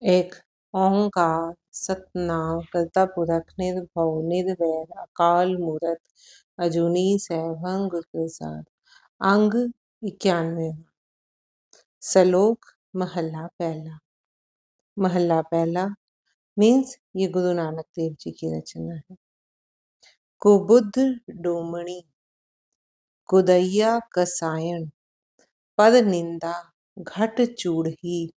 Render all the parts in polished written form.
एक ओंकार सतनाम करता पुरख निर्भव निर्वैर अकाल मूरत अजूनी सैभं गुर प्रसाद। अंग 91। सलोक महला पहला। महला पहला मीन्स ये गुरु नानक देव जी की रचना है। कुबुद्ध डोमणी कुदैया कसायण पर निंदा घट चूड़ही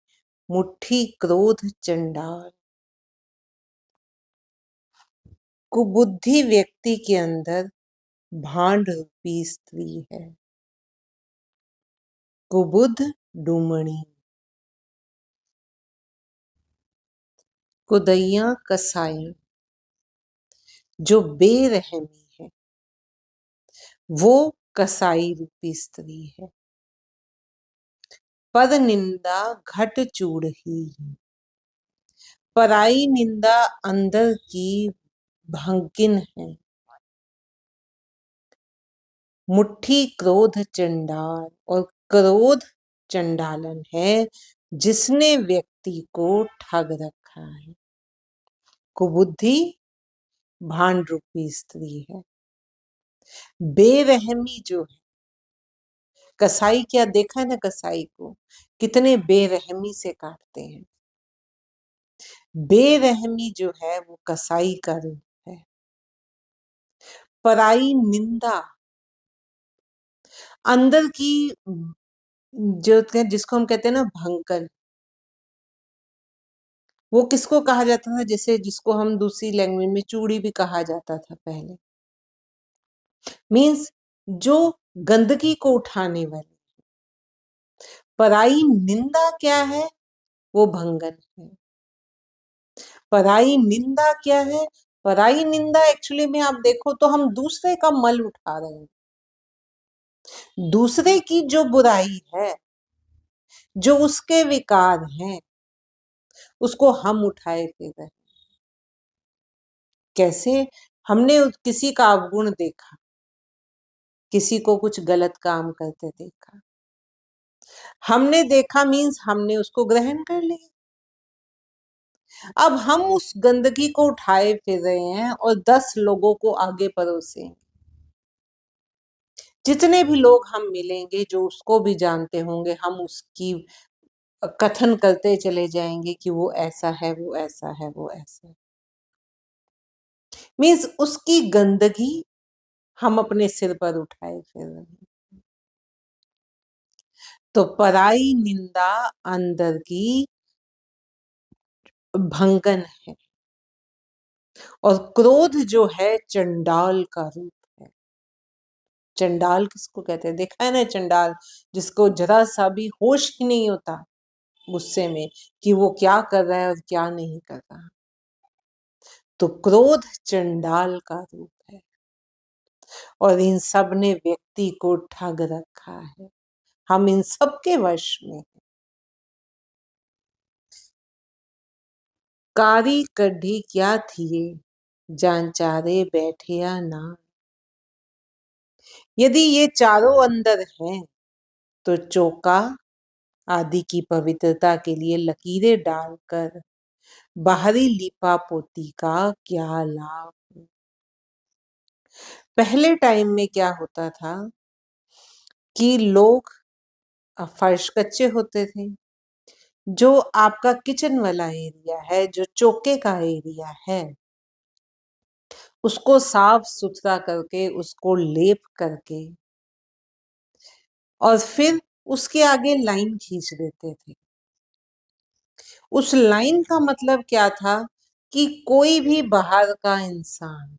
मुट्ठी क्रोध चंडाल। कुबुद्धि व्यक्ति के अंदर भांड रूपी स्त्री है। कुबुद्ध डूमणी कुदैया कसाई जो बेरहमी है वो कसाई रूपी स्त्री है। पर निंदा घट चूड़ही पराई निंदा अंदर की भंकिन है। मुट्ठी क्रोध चंडाल और क्रोध चंडालन है जिसने व्यक्ति को ठग रखा है। कुबुद्धि भांड रूपी स्त्री है। बेरहमी जो है, कसाई क्या देखा है ना, कसाई को कितने बेरहमी से काटते हैं। बेरहमी जो है वो कसाई का रूप है। पराई निंदा अंदर की जो जिसको हम कहते हैं ना भंकन, वो किसको कहा जाता था, जैसे जिसको हम दूसरी लैंग्वेज में चूड़ी भी कहा जाता था पहले। मीन्स जो गंदगी को उठाने वाली। पराई निंदा क्या है, वो भंगन है। पराई निंदा क्या है, पराई निंदा एक्चुअली में आप देखो तो हम दूसरे का मल उठा रहे हैं। दूसरे की जो बुराई है, जो उसके विकार हैं, उसको हम उठाए फिर रहे। कैसे? हमने किसी का अवगुण देखा, किसी को कुछ गलत काम करते देखा, हमने देखा मीन्स हमने उसको ग्रहण कर लिया। अब हम उस गंदगी को उठाए फिर रहे हैं और 10 लोगों को आगे परोसे। जितने भी लोग हम मिलेंगे जो उसको भी जानते होंगे, हम उसकी कथन करते चले जाएंगे कि वो ऐसा है, वो ऐसा है, वो ऐसा है। मीन्स उसकी गंदगी हम अपने सिर पर उठाए फिर रहे हैं। तो पराई निंदा अंदर की भंगन है और क्रोध जो है चंडाल का रूप है। चंडाल किसको कहते हैं? देखा है ना चंडाल, जिसको जरा सा भी होश ही नहीं होता गुस्से में कि वो क्या कर रहा है और क्या नहीं कर रहा। तो क्रोध चंडाल का रूप है और इन सब ने व्यक्ति को ठग रखा है। हम इन सब के वश में हैं। कारी कढ़ी क्या थिए जानचारे बैठिया ना। यदि ये चारों अंदर हैं तो चौका आदि की पवित्रता के लिए लकीरें डालकर बाहरी लीपा पोती का क्या लाभ। पहले टाइम में क्या होता था कि लोग फर्श कच्चे होते थे। जो आपका किचन वाला एरिया है, जो चौके का एरिया है, उसको साफ सुथरा करके उसको लेप करके और फिर उसके आगे लाइन खींच देते थे। उस लाइन का मतलब क्या था कि कोई भी बाहर का इंसान,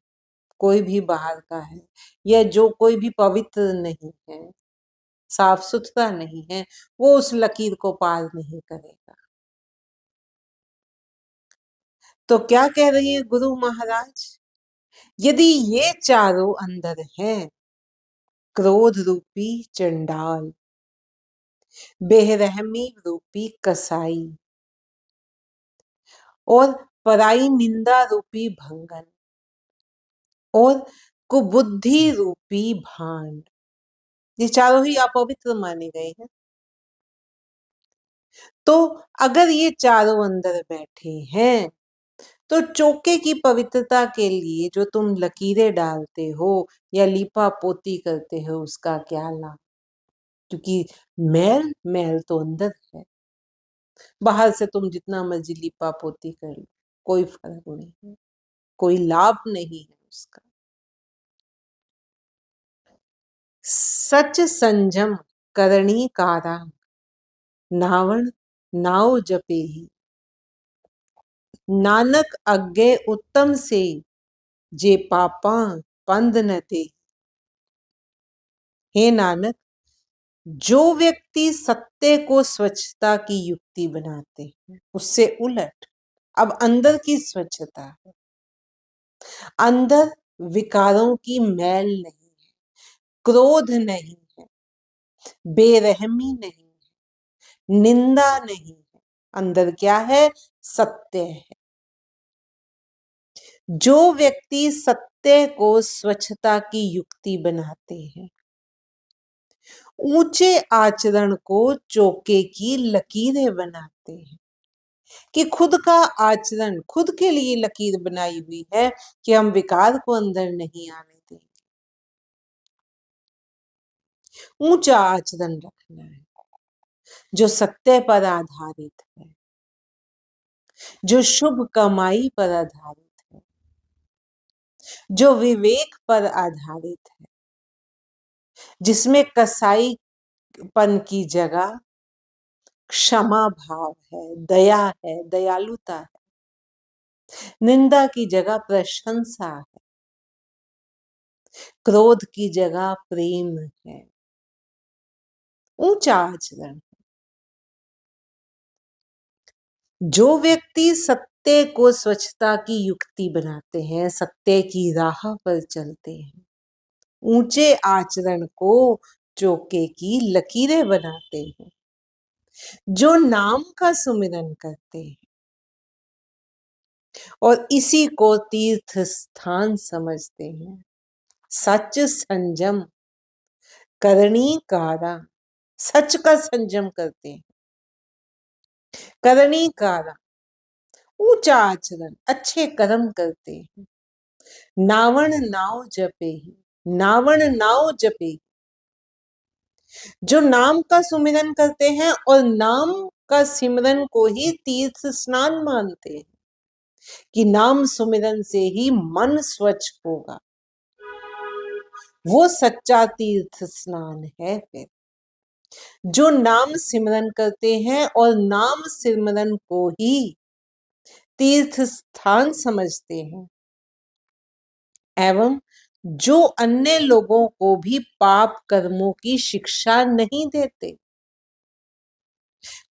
कोई भी बाहर का है या जो कोई भी पवित्र नहीं है, साफ सुथरा नहीं है, वो उस लकीर को पार नहीं करेगा। तो क्या कह रही है गुरु महाराज? यदि ये चारों अंदर हैं, क्रोध रूपी चंडाल, बेरहमी रूपी कसाई और पराई निंदा रूपी भंगन और कुबुद्धि रूपी भांड, ये चारों ही अपवित्र माने गए हैं। तो अगर ये चारों अंदर बैठे हैं तो चौके की पवित्रता के लिए जो तुम लकीरें डालते हो या लीपा पोती करते हो उसका क्या लाभ? क्योंकि मैल मैल तो अंदर है। बाहर से तुम जितना मर्जी लिपा पोती कर लो, कोई फर्क नहीं है, कोई लाभ नहीं है उसका। सच संजम करणी कारा, नावण नाव जपे ही, नानक अज्ञे उत्तम से, जे पापा पंद न दे। हे नानक, जो व्यक्ति सत्य को स्वच्छता की युक्ति बनाते हैं उससे उलट अब अंदर की स्वच्छता है, अंदर विकारों की मैल नहीं है, क्रोध नहीं है, बेरहमी नहीं है, निंदा नहीं है, अंदर क्या है? सत्य है। जो व्यक्ति सत्य को स्वच्छता की युक्ति बनाते हैं, ऊंचे आचरण को चौके की लकीरें बनाते हैं, कि खुद का आचरण खुद के लिए लकीर बनाई हुई है कि हम विकार को अंदर नहीं आने देंगे। ऊंचा आचरण रखना है जो सत्य पर आधारित है, जो शुभ कमाई पर आधारित है, जो विवेक पर आधारित है, जिसमें कसाईपन की जगह क्षमा भाव है, दया है, दयालुता है, निंदा की जगह प्रशंसा है, क्रोध की जगह प्रेम है। ऊंचा आचरण। जो व्यक्ति सत्य को स्वच्छता की युक्ति बनाते हैं, सत्य की राह पर चलते हैं, ऊंचे आचरण को चौके की लकीरें बनाते हैं, जो नाम का सुमिरन करते हैं और इसी को तीर्थ स्थान समझते हैं, सच संजम करणी कारा, सच का संजम करते हैं, करणी कारा ऊंचा आचरण, अच्छे कर्म करते हैं, नावण नाव जपे ही, नावण नाव जपे, जो नाम का सुमिरन करते हैं और नाम का सिमरन को ही तीर्थ स्नान मानते हैं कि नाम सुमिरन से ही मन स्वच्छ होगा, वो सच्चा तीर्थ स्नान है। फिर जो नाम सिमरन करते हैं और नाम सिमरन को ही तीर्थ स्थान समझते हैं एवं जो अन्य लोगों को भी पाप कर्मों की शिक्षा नहीं देते,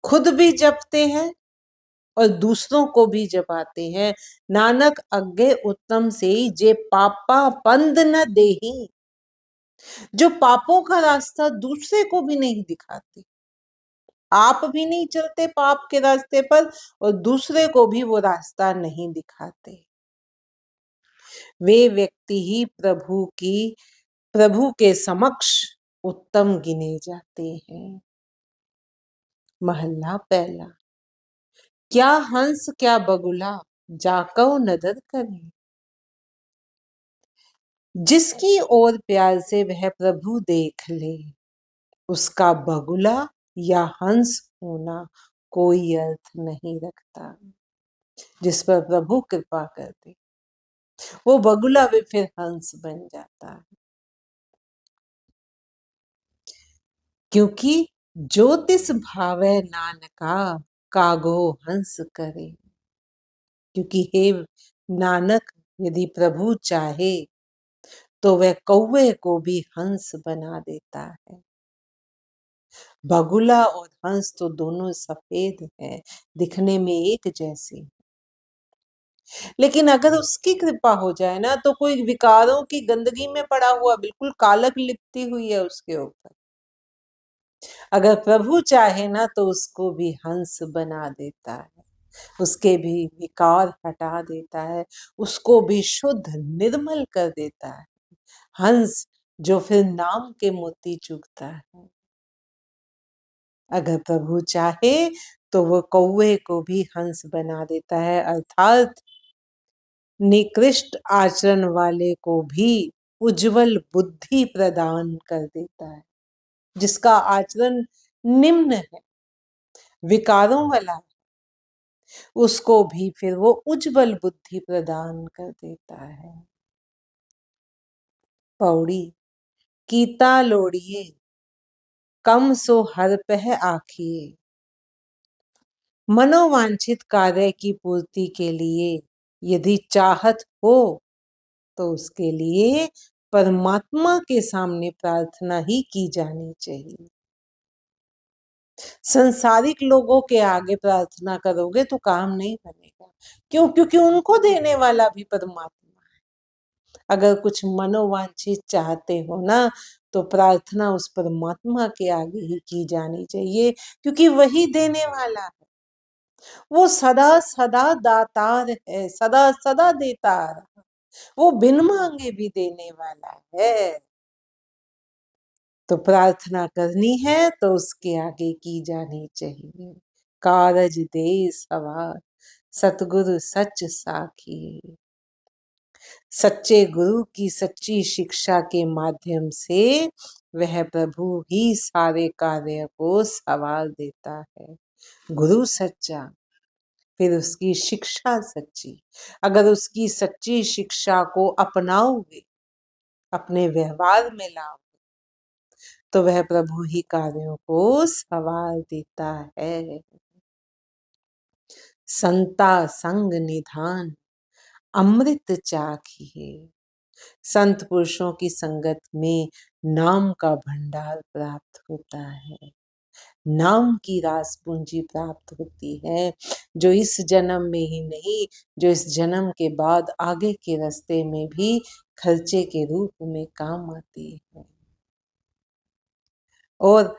खुद भी जपते हैं और दूसरों को भी जपाते हैं। नानक अज्ञे उत्तम से जे पापा पंद न देही, जो पापों का रास्ता दूसरे को भी नहीं दिखाते, आप भी नहीं चलते पाप के रास्ते पर और दूसरे को भी वो रास्ता नहीं दिखाते, वे व्यक्ति ही प्रभु के समक्ष उत्तम गिने जाते हैं। महला पहला। क्या हंस क्या बगुला, जाको नदर करें, जिसकी ओर प्यार से वह प्रभु देख ले, उसका बगुला या हंस होना कोई अर्थ नहीं रखता। जिस पर प्रभु कृपा कर दे वो बगुला भी फिर हंस बन जाता है, क्योंकि ज्योतिष भावै नानका, कागो हंस करे। क्योंकि हे नानक, यदि प्रभु चाहे तो वह कौवे को भी हंस बना देता है। बगुला और हंस तो दोनों सफेद है, दिखने में एक जैसे, लेकिन अगर उसकी कृपा हो जाए ना तो कोई विकारों की गंदगी में पड़ा हुआ बिल्कुल कालक लिपटी हुई है उसके ऊपर, अगर प्रभु चाहे ना तो उसको भी हंस बना देता है, उसके भी विकार हटा देता है, उसको भी शुद्ध निर्मल कर देता है। हंस जो फिर नाम के मोती चुगता है। अगर प्रभु चाहे तो वो कौवे को भी हंस बना देता है, अर्थात निकृष्ट आचरण वाले को भी उज्जवल बुद्धि प्रदान कर देता है। जिसका आचरण निम्न है, विकारों वाला, उसको भी फिर वो उज्जवल बुद्धि प्रदान कर देता है। पौड़ी कीता लोड़िए कम सो हर पह आखिए। मनोवांछित कार्य की पूर्ति के लिए यदि चाहत हो तो उसके लिए परमात्मा के सामने प्रार्थना ही की जानी चाहिए। संसारिक लोगों के आगे प्रार्थना करोगे तो काम नहीं बनेगा। क्यों? क्योंकि उनको देने वाला भी परमात्मा है। अगर कुछ मनोवांछित चाहते हो ना तो प्रार्थना उस परमात्मा के आगे ही की जानी चाहिए, क्योंकि वही देने वाला है। वो सदा सदा दातार है, सदा सदा देता आ रहा। वो बिन मांगे भी देने वाला है। तो प्रार्थना करनी है तो उसके आगे की जानी चाहिए। कारज दे सवार सतगुरु सच साखी। सच्चे गुरु की सच्ची शिक्षा के माध्यम से वह प्रभु ही सारे कार्य को सवार देता है। गुरु सच्चा, फिर उसकी शिक्षा सच्ची। अगर उसकी सच्ची शिक्षा को अपनाओगे, अपने व्यवहार में लाओ, तो वह प्रभु ही कार्यों को सवार देता है। संता संग निधान अमृत चाखिए। संत पुरुषों की संगत में नाम का भंडार प्राप्त होता है, नाम की रास पूंजी प्राप्त होती है, जो इस जन्म में ही नहीं, जो इस जन्म के बाद आगे के रास्ते में भी खर्चे के रूप में काम आती है। और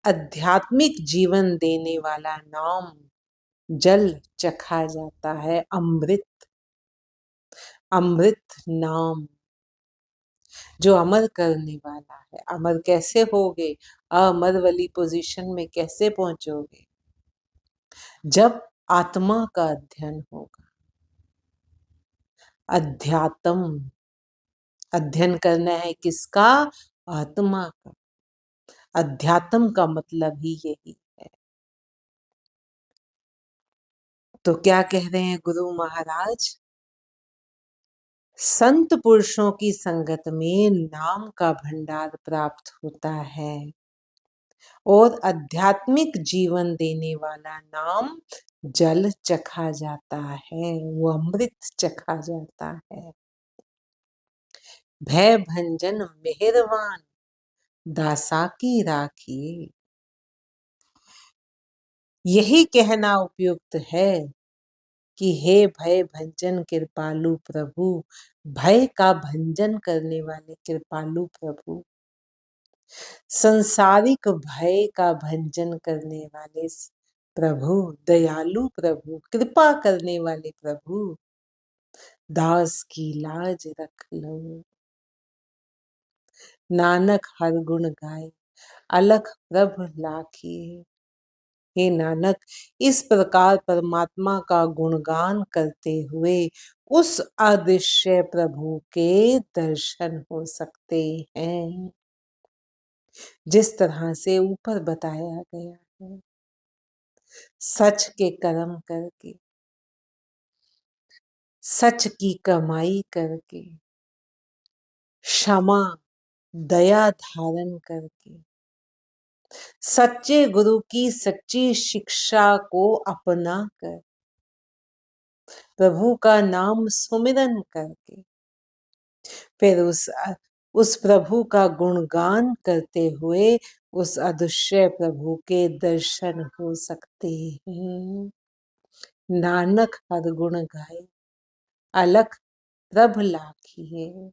आध्यात्मिक जीवन देने वाला नाम जल चखा जाता है, अमृत, अमृत नाम जो अमर करने वाला है। अमर कैसे होगे? अमर वाली पोजीशन में कैसे पहुंचोगे? जब आत्मा का अध्ययन होगा। अध्यात्म, अध्ययन करना है किसका? आत्मा का। अध्यात्म का मतलब ही यही है। तो क्या कह रहे हैं गुरु महाराज? संत पुरुषों की संगत में नाम का भंडार प्राप्त होता है और आध्यात्मिक जीवन देने वाला नाम जल चखा जाता है, वो अमृत चखा जाता है। भय भंजन मेहरवान दासा की राखिए। यही कहना उपयुक्त है कि हे भय भंजन कृपालु प्रभु, भय का भंजन करने वाले कृपालु प्रभु, संसारिक भय का भंजन करने वाले प्रभु, दयालु प्रभु, कृपा करने वाले प्रभु, दास की लाज रख लो। नानक हर गुण गाए अलख प्रभ लाखिए। हे नानक, इस प्रकार परमात्मा का गुणगान करते हुए उस अदृश्य प्रभु के दर्शन हो सकते हैं, जिस तरह से ऊपर बताया गया है। सच के कर्म करके, सच की कमाई करके, क्षमा दया धारण करके, सच्चे गुरु की सच्ची शिक्षा को अपना कर, प्रभु का नाम सुमिरन करके, फिर उस प्रभु का गुणगान करते हुए उस अदृश्य प्रभु के दर्शन हो सकते हैं। नानक हर गुण गाए अलख प्रभ लाखिए।